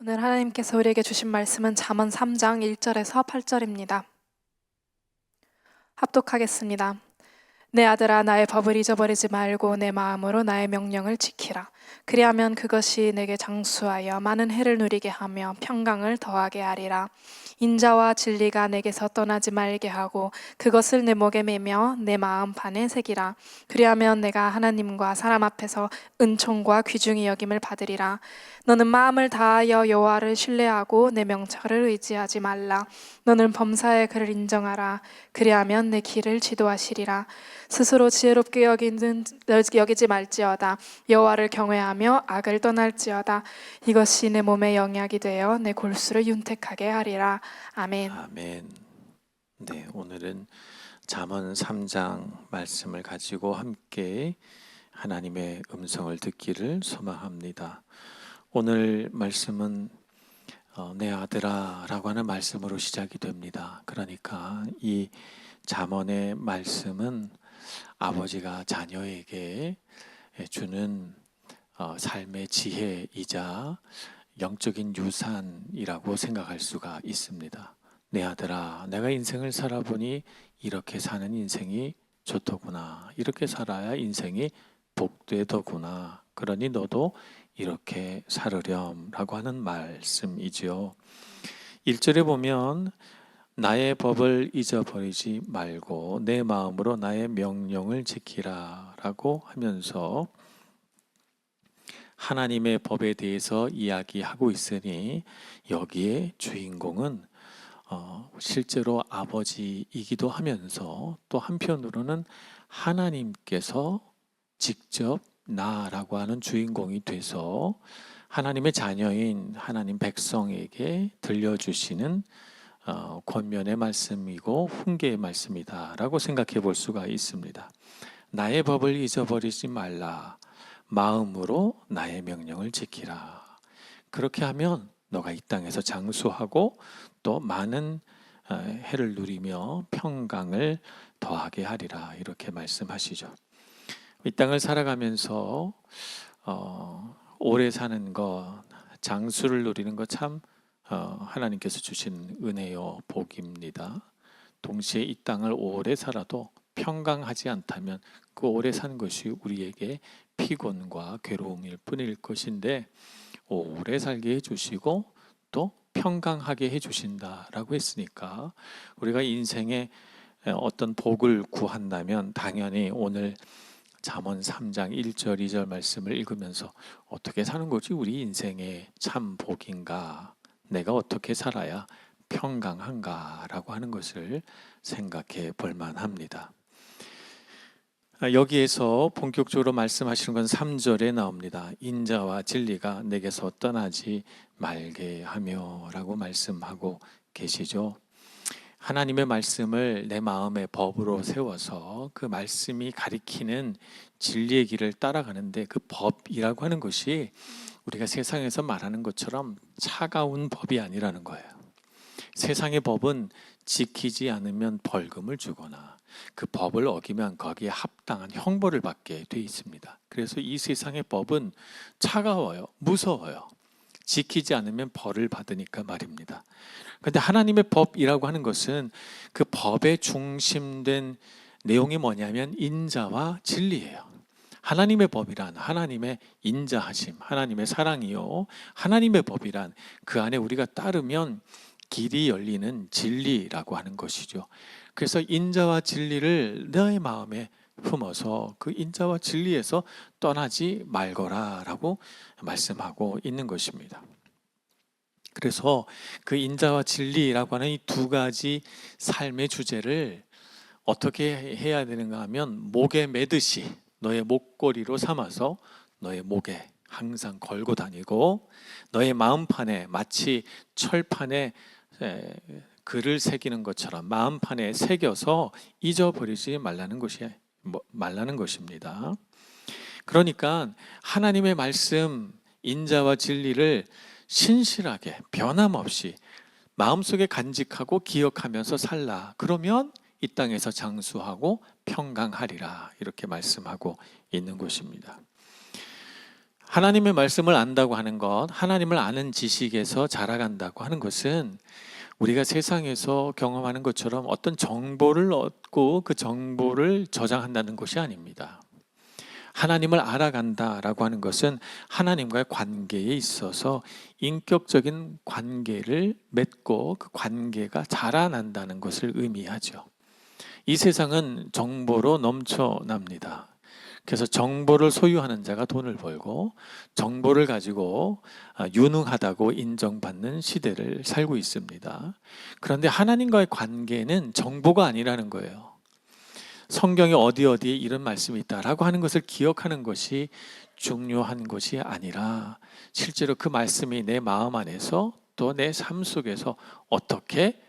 오늘 하나님께서 우리에게 주신 말씀은 잠언 3장 1절에서 8절입니다. 합독하겠습니다. 내 아들아, 나의 법을 잊어버리지 말고 내 마음으로 나의 명령을 지키라. 그리하면 그것이 내게 장수하여 많은 해를 누리게 하며 평강을 더하게 하리라. 인자와 진리가 내게서 떠나지 말게 하고 그것을 내 목에 매며 내 마음판에 새기라. 그리하면 내가 하나님과 사람 앞에서 은총과 귀중히 여김을 받으리라. 너는 마음을 다하여 여호와를 신뢰하고 내 명철을 의지하지 말라. 너는 범사의 그를 인정하라. 그리하면 내 길을 지도하시리라. 스스로 지혜롭게 여기지 말지어다. 여호와를 경외하며 악을 떠날지어다. 이것이 내 몸에 영약이 되어 내 골수를 윤택하게 하리라. 아멘. 아멘. 네, 오늘은 잠언 3장 말씀을 가지고 함께 하나님의 음성을 듣기를 소망합니다. 오늘 말씀은 내 아들아 라고 하는 말씀으로 시작이 됩니다. 그러니까 이 잠언의 말씀은 아버지가 자녀에게 주는 삶의 지혜이자 영적인 유산이라고 생각할 수가 있습니다. 내 아들아, 내가 인생을 살아보니 이렇게 사는 인생이 좋더구나. 이렇게 살아야 인생이 복되더구나. 그러니 너도 이렇게 살으렴 라고 하는 말씀이지요. 1절에 보면 나의 법을 잊어버리지 말고 내 마음으로 나의 명령을 지키라 라고 하면서 하나님의 법에 대해서 이야기하고 있으니 여기에 주인공은 실제로 아버지이기도 하면서 또 한편으로는 하나님께서 직접 나라고 하는 주인공이 돼서 하나님의 자녀인 하나님 백성에게 들려주시는 권면의 말씀이고 훈계의 말씀이다라고 생각해 볼 수가 있습니다. 나의 법을 잊어버리지 말라. 마음으로 나의 명령을 지키라. 그렇게 하면 너가 이 땅에서 장수하고 또 많은 해를 누리며 평강을 더하게 하리라. 이렇게 말씀하시죠. 이 땅을 살아가면서 오래 사는 것, 장수를 누리는 것 참 하나님께서 주신 은혜요 복입니다. 동시에 이 땅을 오래 살아도 평강하지 않다면 그 오래 사는 것이 우리에게 피곤과 괴로움일 뿐일 것인데 오래 살게 해주시고 또 평강하게 해주신다라고 했으니까 우리가 인생에 어떤 복을 구한다면 당연히 오늘 잠언 3장 1절 2절 말씀을 읽으면서 어떻게 사는 것이 우리 인생의 참 복인가, 내가 어떻게 살아야 평강한가 라고 하는 것을 생각해 볼 만합니다. 여기에서 본격적으로 말씀하시는 건 3절에 나옵니다. 인자와 진리가 내게서 떠나지 말게 하며 라고 말씀하고 계시죠. 하나님의 말씀을 내 마음의 법으로 세워서 그 말씀이 가리키는 진리의 길을 따라가는데 그 법이라고 하는 것이 우리가 세상에서 말하는 것처럼 차가운 법이 아니라는 거예요. 세상의 법은 지키지 않으면 벌금을 주거나 그 법을 어기면 거기에 합당한 형벌을 받게 돼 있습니다. 그래서 이 세상의 법은 차가워요, 무서워요. 지키지 않으면 벌을 받으니까 말입니다. 그런데 하나님의 법이라고 하는 것은 그 법의 중심된 내용이 뭐냐면 인자와 진리예요. 하나님의 법이란 하나님의 인자하심, 하나님의 사랑이요, 하나님의 법이란 그 안에 우리가 따르면 길이 열리는 진리라고 하는 것이죠. 그래서 인자와 진리를 너의 마음에 품어서 그 인자와 진리에서 떠나지 말거라라고 말씀하고 있는 것입니다. 그래서 그 인자와 진리라고 하는 이 두 가지 삶의 주제를 어떻게 해야 되는가 하면 목에 매듯이 너의 목걸이로 삼아서 너의 목에 항상 걸고 다니고 너의 마음판에 마치 철판에 글을 새기는 것처럼 마음판에 새겨서 잊어버리지 말라는 것입니다. 그러니까 하나님의 말씀 인자와 진리를 신실하게 변함없이 마음속에 간직하고 기억하면서 살라. 그러면 이 땅에서 장수하고 평강하리라. 이렇게 말씀하고 있는 것입니다. 하나님의 말씀을 안다고 하는 것, 하나님을 아는 지식에서 자라간다고 하는 것은 우리가 세상에서 경험하는 것처럼 어떤 정보를 얻고 그 정보를 저장한다는 것이 아닙니다. 하나님을 알아간다라고 하는 것은 하나님과의 관계에 있어서 인격적인 관계를 맺고 그 관계가 자라난다는 것을 의미하죠. 이 세상은 정보로 넘쳐납니다. 그래서 정보를 소유하는 자가 돈을 벌고 정보를 가지고 유능하다고 인정받는 시대를 살고 있습니다. 그런데 하나님과의 관계는 정보가 아니라는 거예요. 성경에 어디에 이런 말씀이 있다라고 하는 것을 기억하는 것이 중요한 것이 아니라 실제로 그 말씀이 내 마음 안에서 또 내 삶 속에서 어떻게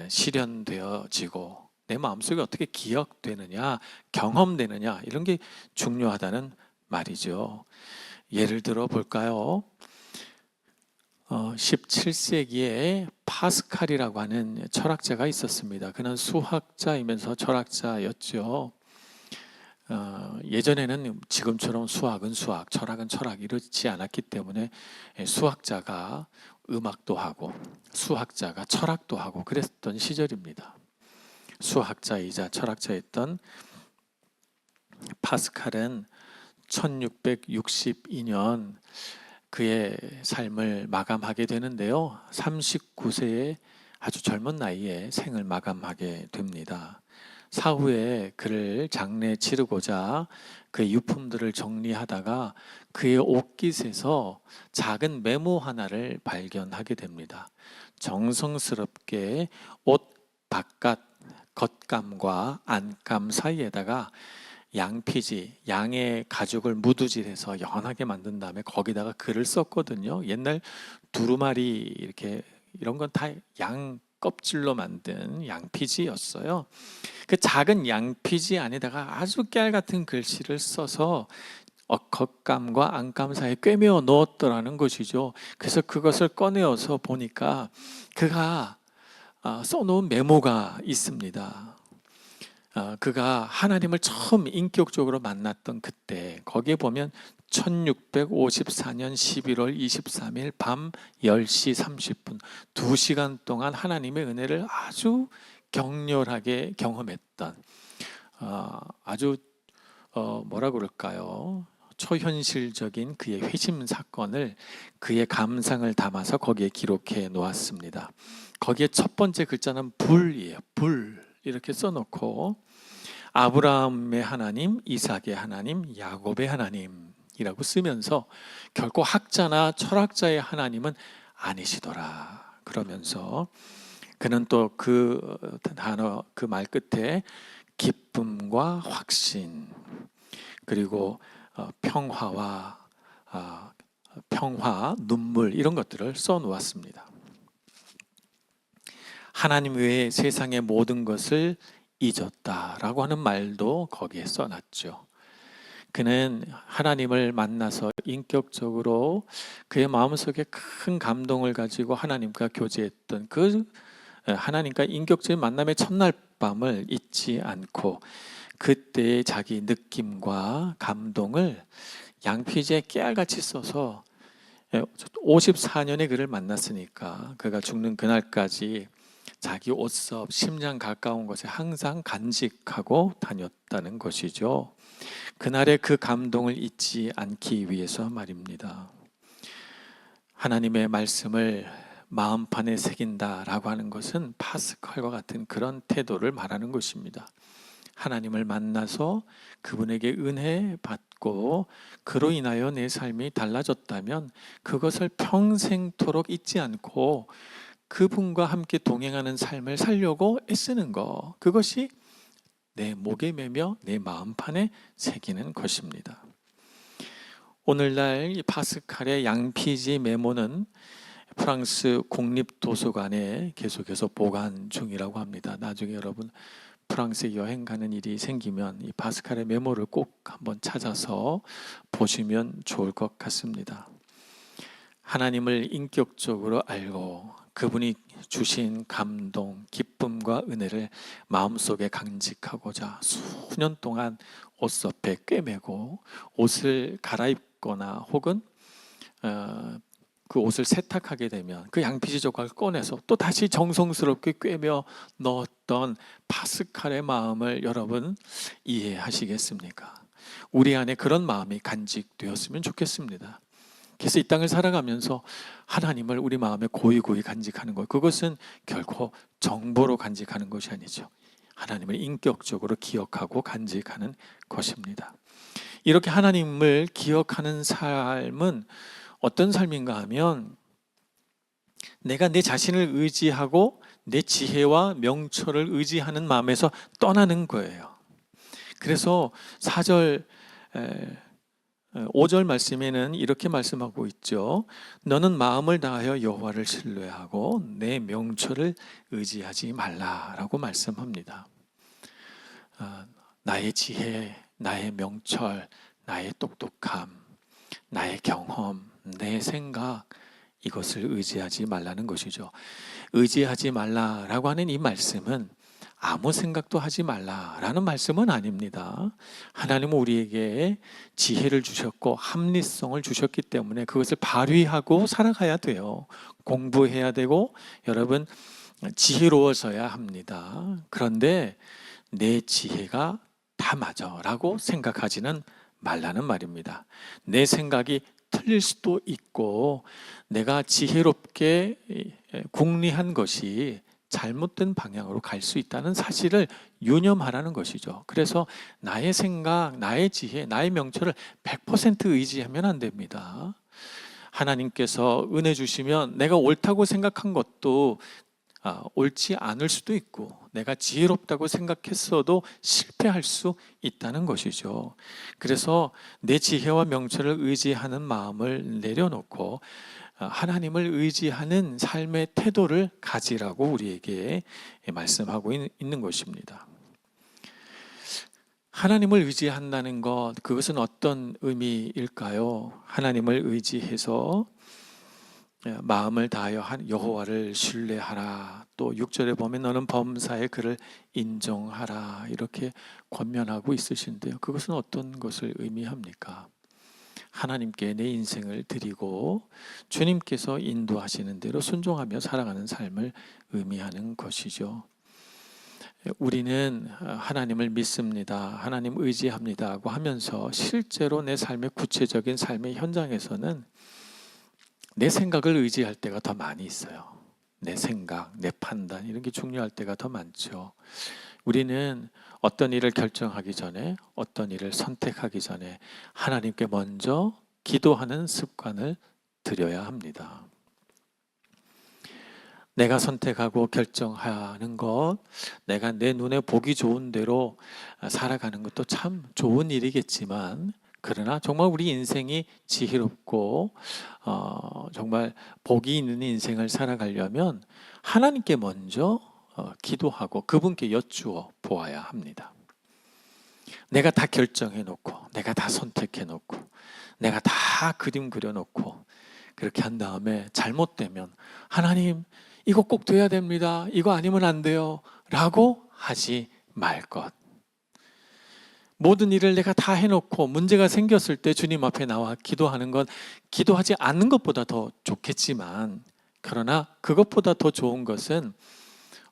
실현되어지고 내 마음속에 어떻게 기억되느냐, 경험되느냐, 이런 게 중요하다는 말이죠. 예를 들어 볼까요? 17세기에 파스칼이라고 하는 철학자가 있었습니다. 그는 수학자이면서 철학자였죠. 예전에는 지금처럼 수학은 수학, 철학은 철학 이렇지 않았기 때문에 수학자가 음악도 하고 수학자가 철학도 하고 그랬던 시절입니다. 수학자이자 철학자였던 파스칼은 1662년 그의 삶을 마감하게 되는데요. 39세의 아주 젊은 나이에 생을 마감하게 됩니다. 사후에 그를 장례 치르고자 그의 유품들을 정리하다가 그의 옷깃에서 작은 메모 하나를 발견하게 됩니다. 정성스럽게 옷 바깥 겉감과 안감 사이에다가 양피지, 양의 가죽을 무두질해서 연하게 만든 다음에 거기다가 글을 썼거든요. 옛날 두루마리 이렇게 이런 건 다 양 껍질로 만든 양피지였어요. 그 작은 양피지 안에다가 아주 깨알 같은 글씨를 써서 겉감과 안감 사이에 꿰매어 넣었더라는 것이죠. 그래서 그것을 꺼내어서 보니까 그가 써놓은 메모가 있습니다. 그가 하나님을 처음 인격적으로 만났던 그때 거기에 보면 1654년 11월 23일 밤 10시 30분 2시간 동안 하나님의 은혜를 아주 격렬하게 경험했던 아주 뭐라 그럴까요? 초현실적인 그의 회심 사건을 그의 감상을 담아서 거기에 기록해 놓았습니다. 거기에 첫 번째 글자는 불이에요. 불 이렇게 써놓고 아브라함의 하나님, 이삭의 하나님, 야곱의 하나님이라고 쓰면서 결코 학자나 철학자의 하나님은 아니시더라 그러면서 그는 또 그 단어 그 말 끝에 기쁨과 확신 그리고 평화, 눈물 이런 것들을 써놓았습니다. 하나님 외에 세상의 모든 것을 잊었다라고 하는 말도 거기에 써놨죠. 그는 하나님을 만나서 인격적으로 그의 마음속에 큰 감동을 가지고 하나님과 교제했던 그 하나님과 인격적인 만남의 첫날 밤을 잊지 않고 그때의 자기 느낌과 감동을 양피지에 깨알같이 써서 54년에 그를 만났으니까 그가 죽는 그날까지 자기 옷섭, 심장 가까운 곳에 항상 간직하고 다녔다는 것이죠. 그날의 그 감동을 잊지 않기 위해서 말입니다. 하나님의 말씀을 마음판에 새긴다라고 하는 것은 파스칼과 같은 그런 태도를 말하는 것입니다. 하나님을 만나서 그분에게 은혜 받고 그로 인하여 내 삶이 달라졌다면 그것을 평생토록 잊지 않고 그분과 함께 동행하는 삶을 살려고 애쓰는 것, 그것이 내 목에 매며 내 마음판에 새기는 것입니다. 오늘날 이 파스칼의 양피지 메모는 프랑스 국립도서관에 계속해서 보관 중이라고 합니다. 나중에 여러분 프랑스에 여행 가는 일이 생기면 이 파스칼의 메모를 꼭 한번 찾아서 보시면 좋을 것 같습니다. 하나님을 인격적으로 알고 그분이 주신 감동, 기쁨과 은혜를 마음속에 간직하고자 수년 동안 옷섭에 꿰매고 옷을 갈아입고 걷거나 혹은 그 옷을 세탁하게 되면 그 양피지 조각을 꺼내서 또 다시 정성스럽게 꿰며 넣었던 파스칼의 마음을 여러분 이해하시겠습니까? 우리 안에 그런 마음이 간직되었으면 좋겠습니다. 그래서 이 땅을 살아가면서 하나님을 우리 마음에 고이고이 간직하는 것, 그것은 결코 정보로 간직하는 것이 아니죠. 하나님을 인격적으로 기억하고 간직하는 것입니다. 이렇게 하나님을 기억하는 삶은 어떤 삶인가 하면 내가 내 자신을 의지하고 내 지혜와 명철을 의지하는 마음에서 떠나는 거예요. 그래서 4절 5절 말씀에는 이렇게 말씀하고 있죠. 너는 마음을 다하여 여호와를 신뢰하고 내 명철을 의지하지 말라라고 말씀합니다. 나의 지혜, 나의 명철, 나의 똑똑함, 나의 경험, 내 생각, 이것을 의지하지 말라는 것이죠. 의지하지 말라라고 하는 이 말씀은 아무 생각도 하지 말라라는 말씀은 아닙니다. 하나님은 우리에게 지혜를 주셨고 합리성을 주셨기 때문에 그것을 발휘하고 살아가야 돼요. 공부해야 되고 여러분 지혜로워져야 합니다. 그런데 내 지혜가 다 맞아라고 생각하지는 말라는 말입니다. 내 생각이 틀릴 수도 있고 내가 지혜롭게 궁리한 것이 잘못된 방향으로 갈 수 있다는 사실을 유념하라는 것이죠. 그래서 나의 생각, 나의 지혜, 나의 명철을 100% 의지하면 안 됩니다. 하나님께서 은혜 주시면 내가 옳다고 생각한 것도 옳지 않을 수도 있고 내가 지혜롭다고 생각했어도 실패할 수 있다는 것이죠. 그래서 내 지혜와 명철을 의지하는 마음을 내려놓고 하나님을 의지하는 삶의 태도를 가지라고 우리에게 말씀하고 있는 것입니다. 하나님을 의지한다는 것, 그것은 어떤 의미일까요? 하나님을 의지해서 마음을 다하여 여호와를 신뢰하라. 또 6절에 보면 너는 범사에 그를 인정하라. 이렇게 권면하고 있으신데요. 그것은 어떤 것을 의미합니까? 하나님께 내 인생을 드리고 주님께서 인도하시는 대로 순종하며 살아가는 삶을 의미하는 것이죠. 우리는 하나님을 믿습니다. 하나님 의지합니다 하고 하면서 실제로 내 삶의 구체적인 삶의 현장에서는 내 생각을 의지할 때가 더 많이 있어요. 내 생각, 내 판단 이런 게 중요할 때가 더 많죠. 우리는 어떤 일을 결정하기 전에 어떤 일을 선택하기 전에 하나님께 먼저 기도하는 습관을 들여야 합니다. 내가 선택하고 결정하는 것, 내가 내 눈에 보기 좋은 대로 살아가는 것도 참 좋은 일이겠지만 그러나 정말 우리 인생이 지혜롭고 정말 복이 있는 인생을 살아가려면 하나님께 먼저 기도하고 그분께 여쭈어 보아야 합니다. 내가 다 결정해 놓고 내가 다 선택해 놓고 내가 다 그림 그려 놓고 그렇게 한 다음에 잘못되면 하나님 이거 꼭 돼야 됩니다. 이거 아니면 안 돼요. 라고 하지 말 것. 모든 일을 내가 다 해놓고 문제가 생겼을 때 주님 앞에 나와 기도하는 건 기도하지 않는 것보다 더 좋겠지만 그러나 그것보다 더 좋은 것은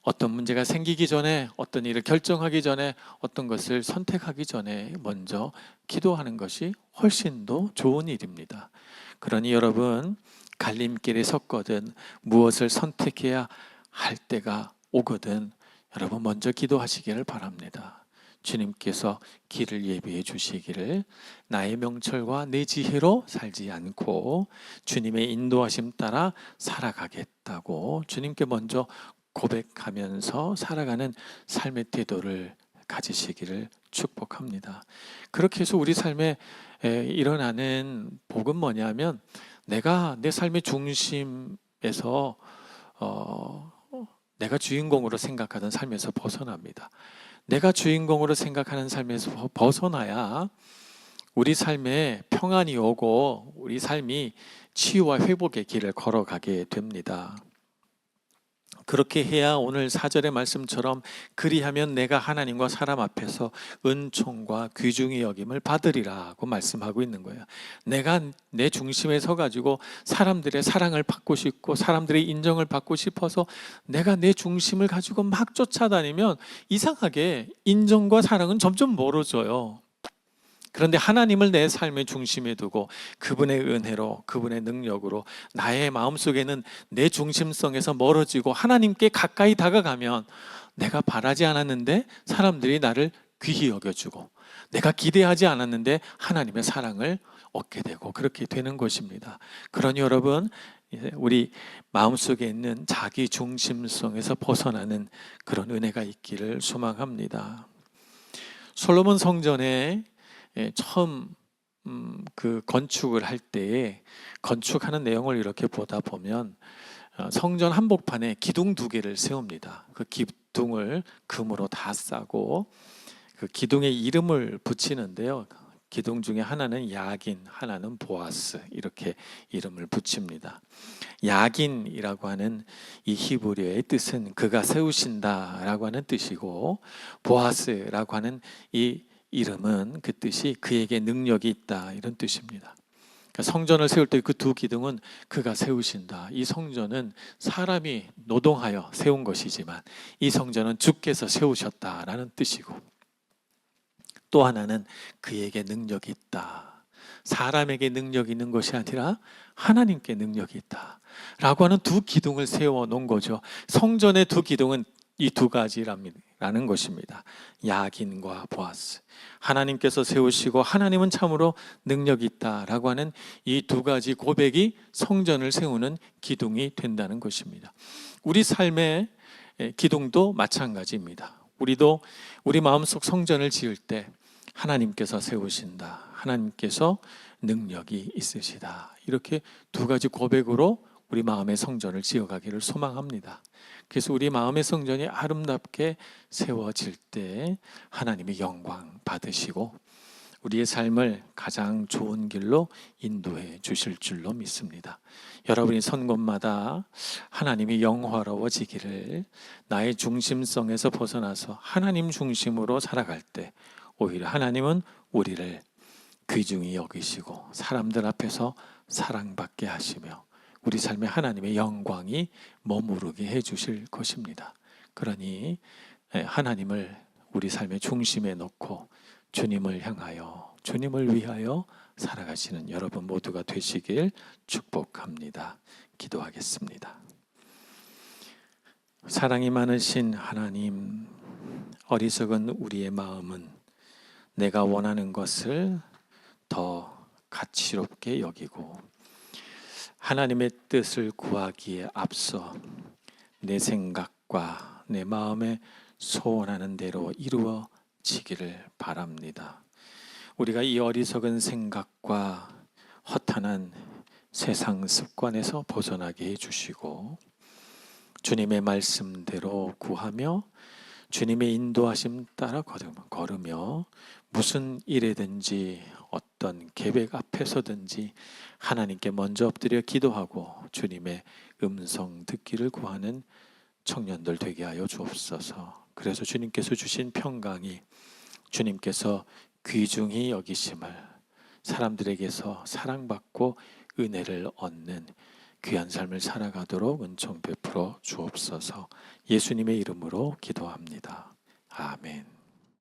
어떤 문제가 생기기 전에 어떤 일을 결정하기 전에 어떤 것을 선택하기 전에 먼저 기도하는 것이 훨씬 더 좋은 일입니다. 그러니 여러분 갈림길에 섰거든 무엇을 선택해야 할 때가 오거든 여러분 먼저 기도하시기를 바랍니다. 주님께서 길을 예비해 주시기를 나의 명철과 내 지혜로 살지 않고 주님의 인도하심 따라 살아가겠다고 주님께 먼저 고백하면서 살아가는 삶의 태도를 가지시기를 축복합니다. 그렇게 해서 우리 삶에 일어나는 복은 뭐냐면 내가 내 삶의 중심에서 내가 주인공으로 생각하던 삶에서 벗어납니다. 내가 주인공으로 생각하는 삶에서 벗어나야 우리 삶에 평안이 오고 우리 삶이 치유와 회복의 길을 걸어가게 됩니다. 그렇게 해야 오늘 4절의 말씀처럼 그리하면 내가 하나님과 사람 앞에서 은총과 귀중히 여김을 받으리라고 말씀하고 있는 거예요. 내가 내 중심에 서가지고 사람들의 사랑을 받고 싶고 사람들의 인정을 받고 싶어서 내가 내 중심을 가지고 막 쫓아다니면 이상하게 인정과 사랑은 점점 멀어져요. 그런데 하나님을 내 삶의 중심에 두고 그분의 은혜로 그분의 능력으로 나의 마음속에는 내 중심성에서 멀어지고 하나님께 가까이 다가가면 내가 바라지 않았는데 사람들이 나를 귀히 여겨주고 내가 기대하지 않았는데 하나님의 사랑을 얻게 되고 그렇게 되는 것입니다. 그러니 여러분, 우리 마음속에 있는 자기 중심성에서 벗어나는 그런 은혜가 있기를 소망합니다. 솔로몬 성전에 처음 그 건축을 할 때에 건축하는 내용을 이렇게 보다 보면 성전 한복판에 기둥 2개를 세웁니다. 그 기둥을 금으로 다 싸고 그 기둥에 이름을 붙이는데요. 기둥 중에 하나는 야긴, 하나는 보아스, 이렇게 이름을 붙입니다. 야긴이라고 하는 이 히브리어의 뜻은 그가 세우신다라고 하는 뜻이고, 보아스라고 하는 이 이름은 그 뜻이 그에게 능력이 있다, 이런 뜻입니다. 그러니까 성전을 세울 때 그 2 기둥은 그가 세우신다. 이 성전은 사람이 노동하여 세운 것이지만 이 성전은 주께서 세우셨다라는 뜻이고, 또 하나는 그에게 능력이 있다. 사람에게 능력이 있는 것이 아니라 하나님께 능력이 있다 라고 하는 2 기둥을 세워 놓은 거죠. 성전의 2 기둥은 이 2가지라는 것입니다. 야긴과 보아스, 하나님께서 세우시고 하나님은 참으로 능력이 있다라고 하는 이 2가지 고백이 성전을 세우는 기둥이 된다는 것입니다. 우리 삶의 기둥도 마찬가지입니다. 우리도 우리 마음속 성전을 지을 때 하나님께서 세우신다, 하나님께서 능력이 있으시다, 이렇게 2가지 고백으로 우리 마음의 성전을 지어가기를 소망합니다. 그래서 우리 마음의 성전이 아름답게 세워질 때 하나님이 영광 받으시고 우리의 삶을 가장 좋은 길로 인도해 주실 줄로 믿습니다. 여러분이 선 곳마다 하나님이 영화로워지기를, 나의 중심성에서 벗어나서 하나님 중심으로 살아갈 때 오히려 하나님은 우리를 귀중히 여기시고 사람들 앞에서 사랑받게 하시며 우리 삶에 하나님의 영광이 머무르게 해주실 것입니다. 그러니 하나님을 우리 삶의 중심에 놓고 주님을 향하여, 주님을 위하여 살아가시는 여러분 모두가 되시길 축복합니다. 기도하겠습니다. 사랑이 많으신 하나님, 어리석은 우리의 마음은 내가 원하는 것을 더 가치롭게 여기고 하나님의 뜻을 구하기에 앞서 내 생각과 내 마음에 소원하는 대로 이루어지기를 바랍니다. 우리가 이 어리석은 생각과 허탄한 세상 습관에서 벗어나게 해주시고 주님의 말씀대로 구하며 주님의 인도하심 따라 걸으며 무슨 일에든지 어떤 계획 앞에서든지 하나님께 먼저 엎드려 기도하고 주님의 음성 듣기를 구하는 청년들 되게 하여 주옵소서. 그래서 주님께서 주신 평강이, 주님께서 귀중히 여기심을, 사람들에게서 사랑받고 은혜를 얻는 귀한 삶을 살아가도록 은총 베풀어 주옵소서. 예수님의 이름으로 기도합니다. 아멘.